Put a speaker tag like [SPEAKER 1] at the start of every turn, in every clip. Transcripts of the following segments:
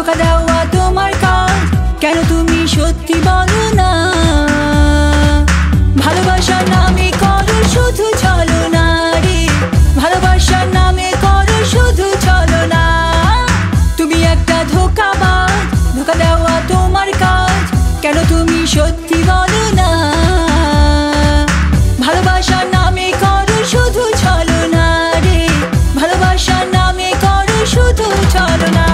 [SPEAKER 1] ধোঁকা দেওয়া তোমার কাজ, কেন তুমি সত্যি বলো না? ভালোবাসার নামে করো শুধু ছলনা রে, ভালোবাসার নামে করো শুধু ছলনা। তুমি একটা ধোঁকাবাজ, ধোঁকা দেওয়া তোমার কাজ, কেন তুমি সত্যি বলো না? ভালোবাসার নামে করো শুধু ছলনা রে, ভালোবাসার নামে করো শুধু ছলনা।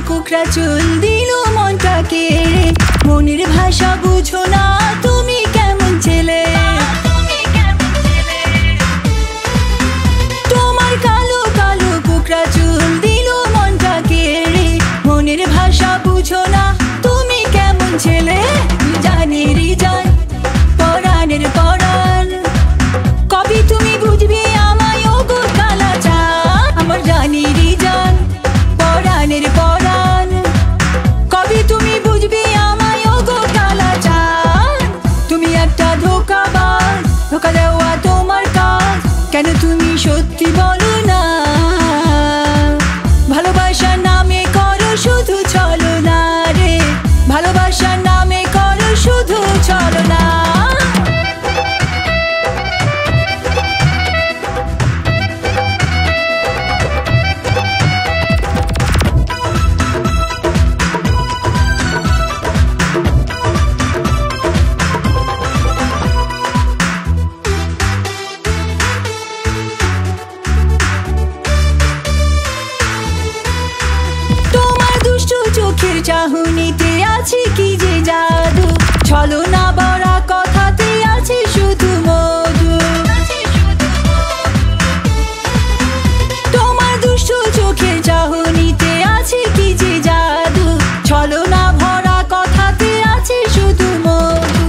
[SPEAKER 1] কোকড়া চুল দিল মনটাকে, মনের ভাষা বুঝো না তুমি কেমন ছেলে। তোমার কালো কালো কোকড়া চুল দিল মনটাকে, মনের ভাষা বুঝো না তুমি কেমন ছেলে। জানের জান পরাণের পরাণ, কবি তুমি বুঝবে আমায় ও গো কালা চাঁদ। আমার জানের জান পরাণের পরাণ, কবি তুমি বুঝবে আমায় ও গো কালা চাঁদ। তুমি একটা ধোঁকাবাজ, ধোঁকা দেওয়া তোমার কাজ, কেন তুমি সত্যি বলো না? ভালোবাসার নামে করো শুধু ছলনা রে, ভালোবাসার নামে করো শুধু ছলনা। চোখের চাহনিতে আছে কি যে জাদু, ছলনা বড়া কথাতে আছে শুধু মধু। তোমার দুষ্ট চোখের চাহনিতে আছে কি যে জাদু, ছলনা ভরা কথাতে আছে শুধু মধু।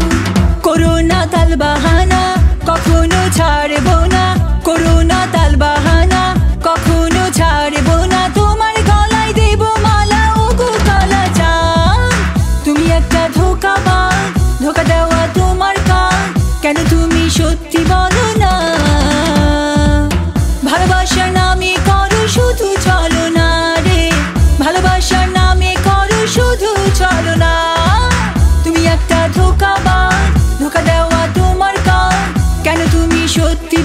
[SPEAKER 1] করোনা তাল বাহানা কখনো ছাড়বো না, করোনা তাল বাহানা কখনো ছাড়বো না। তোমার গলায় দেব মালা ও গো কালা চাঁদ। তুমি একটা ধোঁকাবাজ, ধোঁকা দেওয়া তোমার কাজ, কেন তুমি সত্যি বলো না? ভালোবাসার নামে করো শুধু ছলনা রে, ভালোবাসার নামে করো শুধু ছলনা। তুমি একটা ধোঁকাবাজ, ধোঁকা দেওয়া তোমার কাজ, কেন তুমি সত্যি